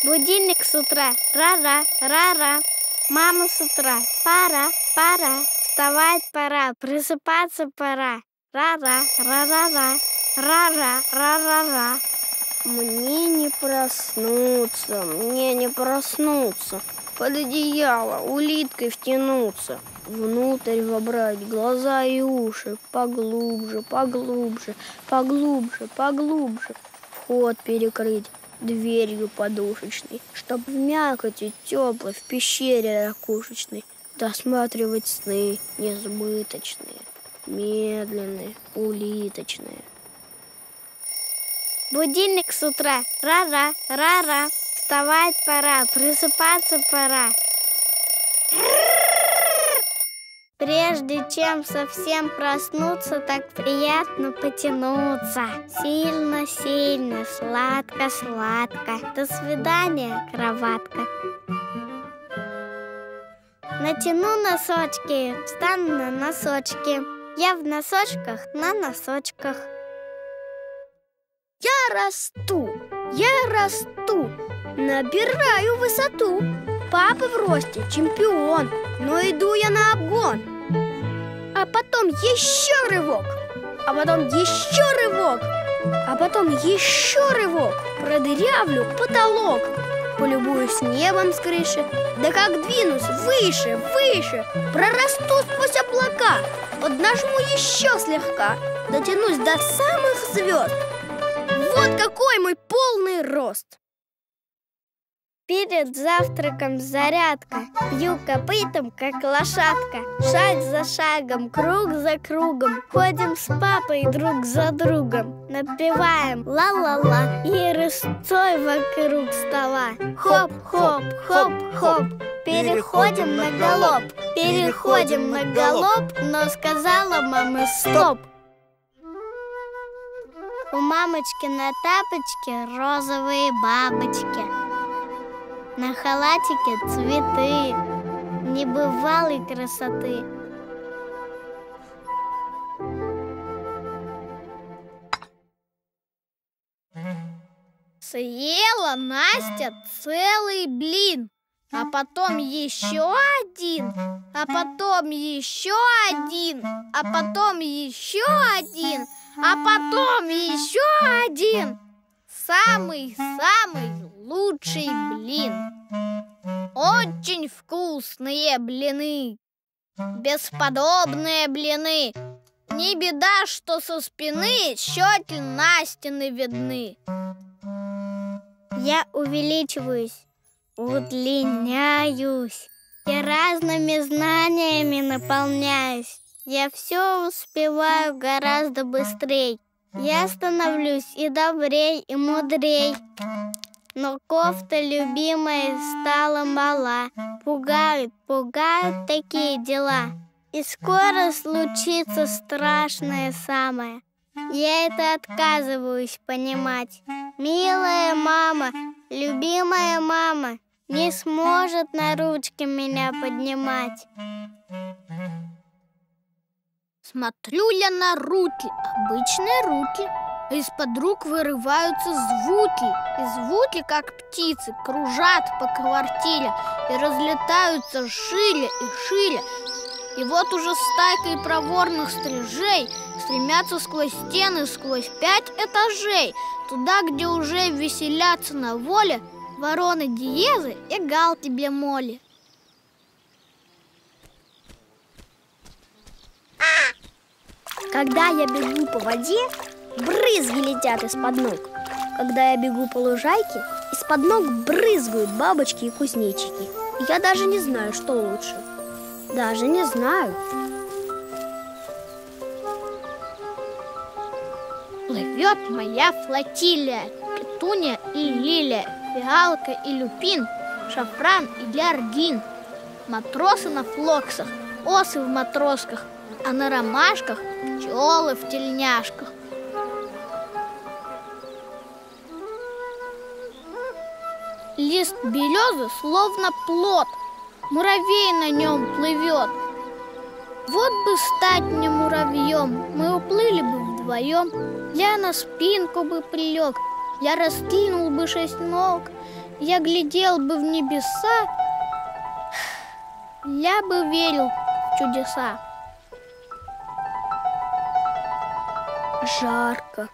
Будильник с утра. Ра-ра, ра-ра. Мама с утра. Пора, пора. Вставать пора, просыпаться пора. Ра-ра, ра-ра-ра. Ра-ра, ра-ра-ра. Мне не проснуться. Под одеяло улиткой втянуться. Внутрь вобрать глаза и уши. Поглубже. Вход перекрыть дверью подушечной, чтоб в мякоти теплой в пещере ракушечной досматривать сны несбыточные, медленные, улиточные. Будильник с утра. Ра-ра, ра-ра. Вставать пора, просыпаться пора. Прежде чем совсем проснуться, так приятно потянуться. Сильно-сильно, сладко-сладко. До свидания, кроватка. Натяну носочки, встану на носочки. Я в носочках на носочках. Я расту, набираю высоту. Папа в росте чемпион, но иду я на обгон. А потом еще рывок, а потом еще рывок. Продырявлю потолок, полюбуюсь небом с крыши. Да как двинусь выше, прорасту сквозь облака, поднажму еще слегка, дотянусь до самых звезд. Вот какой мой полный рост! Перед завтраком зарядка. Бью копытом, как лошадка. Шаг за шагом, круг за кругом. Ходим с папой друг за другом. Напеваем ла-ла-ла и рысцой вокруг стола. Хоп-хоп-хоп-хоп. Переходим на галоп, но сказала мама стоп. У мамочки на тапочке розовые бабочки. На халатике цветы небывалой красоты. Съела Настя целый блин, а потом еще один, а потом еще один, а потом еще один, а потом еще один. Самый-самый лучший блин. Очень вкусные блины, бесподобные блины. Не беда, что со спины щеки Настины видны. Я увеличиваюсь, удлиняюсь и разными знаниями наполняюсь. Я все успеваю гораздо быстрей. Я становлюсь и добрей, и мудрей. Но кофта любимая стала мала. Пугают такие дела. И скоро случится страшное самое. Я это отказываюсь понимать. Милая мама, любимая мама не сможет на ручки меня поднимать. Смотрю я на руки, обычные руки. Из-под рук вырываются звуки. И звуки, как птицы, кружат по квартире и разлетаются шире и шире. И вот уже стайкой проворных стрижей стремятся сквозь стены, сквозь 5 этажей, туда, где уже веселятся на воле вороны Диезы и галки бемоли. Когда я бегу по воде, брызги летят из-под ног. Когда я бегу по лужайке, из-под ног брызгают бабочки и кузнечики. Я даже не знаю, что лучше. Даже не знаю. Плывет моя флотилия, петуния и лилия, фиалка и люпин, шафран и ляргин. Матросы на флоксах, осы в матросках, а на ромашках пчелы в тельняшках. Лист березы словно плод, муравей на нем плывет. Вот бы стать мне муравьем, мы уплыли бы вдвоем. Я на спинку бы прилег, я раскинул бы 6 ног я глядел бы в небеса, я бы верил в чудеса. Жарко,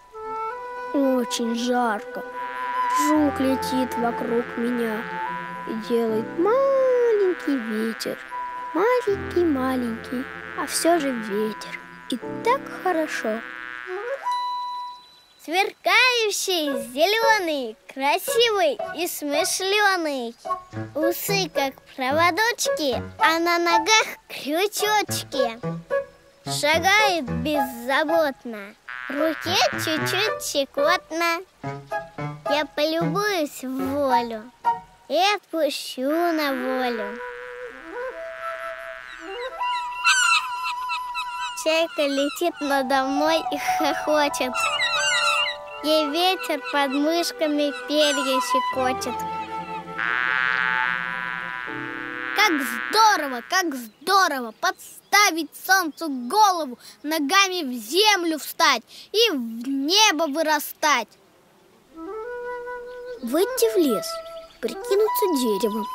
очень жарко. Жук летит вокруг меня и делает маленький ветер. Маленький, а все же ветер. И так хорошо. Сверкающий, зеленый, красивый и смышленый. Усы как проводочки, а на ногах крючочки. Шагает беззаботно, в руке чуть-чуть щекотно. Я полюбуюсь в волю и отпущу на волю. Чайка летит надо мной и хохочет. Ей ветер под мышками перья щекочет. Как здорово подставить солнцу голову, ногами в землю встать и в небо вырастать. Выйти в лес, прикинуться деревом,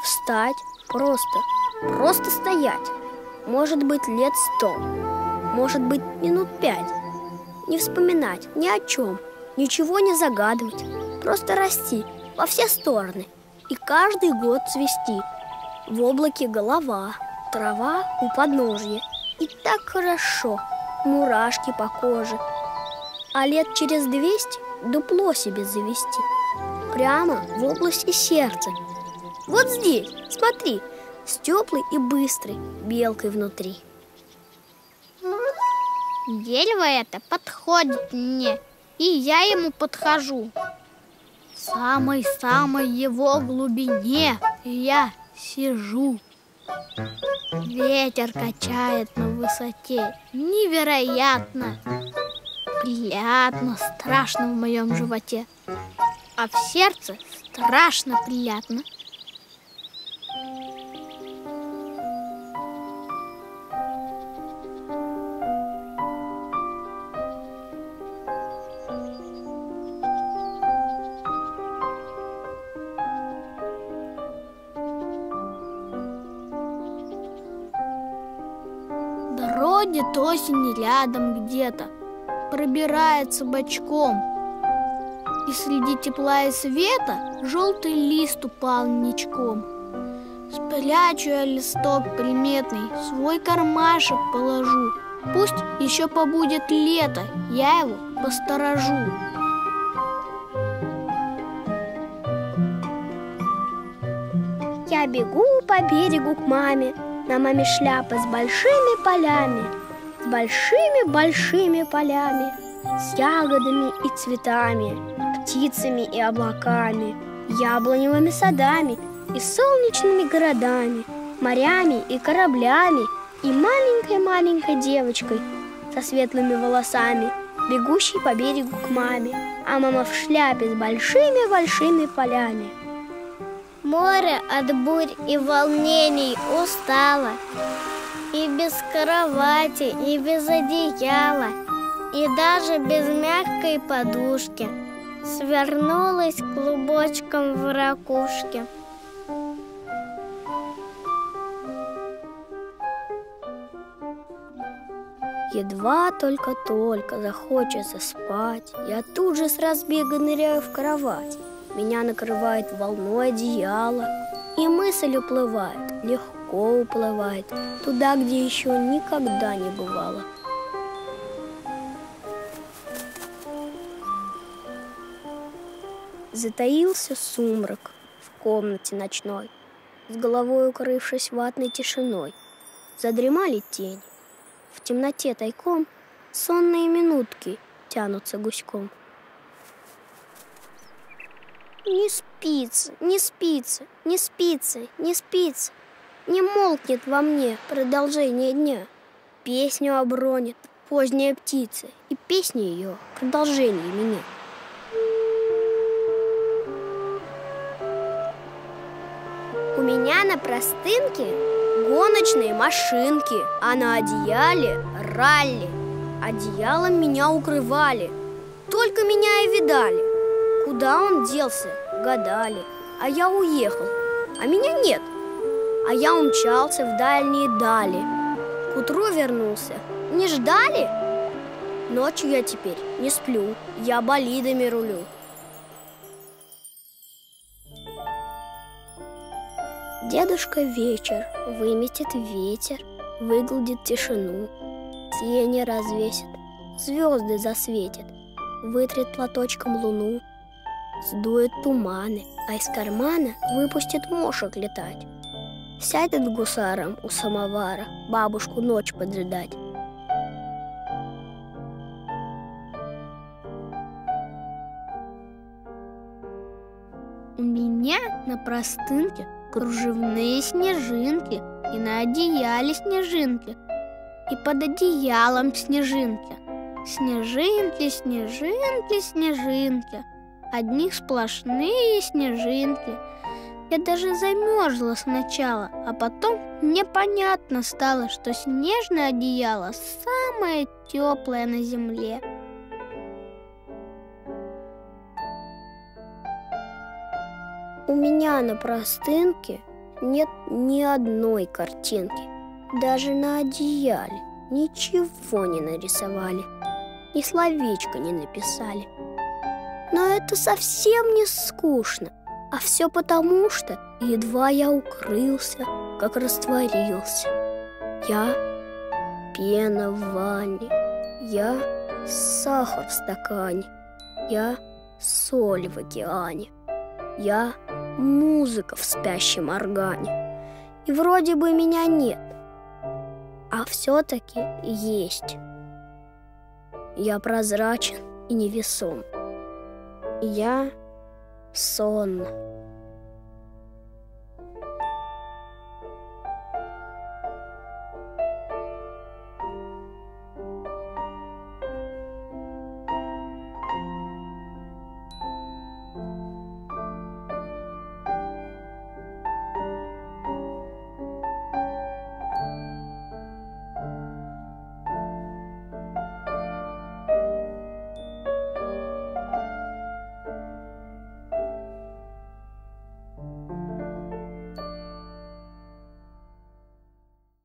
встать, просто стоять. Может быть, лет 100, может быть, минут 5. Не вспоминать ни о чем, ничего не загадывать, просто расти во все стороны и каждый год цвести. В облаке голова, трава у подножья. И так хорошо, мурашки по коже. А лет через 200 дупло себе завести. Прямо в области сердца. Вот здесь, смотри, с теплой и быстрой белкой внутри. Дерево это подходит мне, и я ему подхожу. В самой его глубине я сижу. Ветер качает на высоте. Невероятно. Приятно, страшно в моем животе. А в сердце страшно приятно. Бродит осень рядом где-то, пробирается бочком. И среди тепла и света желтый лист упал ничком. Спрячу я листок приметный, свой кармашек положу. Пусть еще побудет лето, я его посторожу. Я бегу по берегу к маме. На маме шляпа с большими полями, с большими полями, с ягодами и цветами, птицами и облаками, яблоневыми садами и солнечными городами, морями и кораблями, и маленькой девочкой со светлыми волосами, бегущей по берегу к маме, а мама в шляпе с большими полями. Море от бурь и волнений устало, и без кровати, и без одеяла, и даже без мягкой подушки свернулась клубочком в ракушке. Едва только захочется спать, я тут же с разбега ныряю в кровать. Меня накрывает волной одеяло, и мысль уплывает, легко уплывает, туда, где еще никогда не бывало. Затаился сумрак в комнате ночной, с головой укрывшись ватной тишиной. Задремали тени, в темноте тайком сонные минутки тянутся гуськом. Не спится, не спится, не спится, не спится. Не молкнет во мне продолжение дня. Песню обронит поздняя птица, и песня ее продолжение меня. У меня на простынке гоночные машинки, а на одеяле ралли. Одеялом меня укрывали, только меня и видали. Куда он делся, гадали. а я уехал, а меня нет. А я умчался в дальние дали. К утру вернулся. Не ждали? Ночью я теперь не сплю, я болидами рулю. Дедушка вечер выметит ветер, выгладит тишину, тени развесит, звезды засветит, вытрет платочком луну, сдует туманы, а из кармана выпустит мошек летать. Сядет гусаром у самовара бабушку ночь поджидать. У меня на простынке кружевные снежинки, и на одеяле снежинки, и под одеялом снежинки. Снежинки, снежинки, снежинки, одни сплошные снежинки. Я даже замерзла сначала, а потом мне понятно стало, что снежное одеяло самое теплое на земле. У меня на простынке нет ни одной картинки. Даже на одеяле ничего не нарисовали, ни словечко не написали. Но это совсем не скучно, а все потому, что едва я укрылся, как растворился. Я пена в ванне, я сахар в стакане, я соль в океане, я музыка в спящем органе. И вроде бы меня нет, а все-таки есть. Я прозрачен и невесом. Я сонна.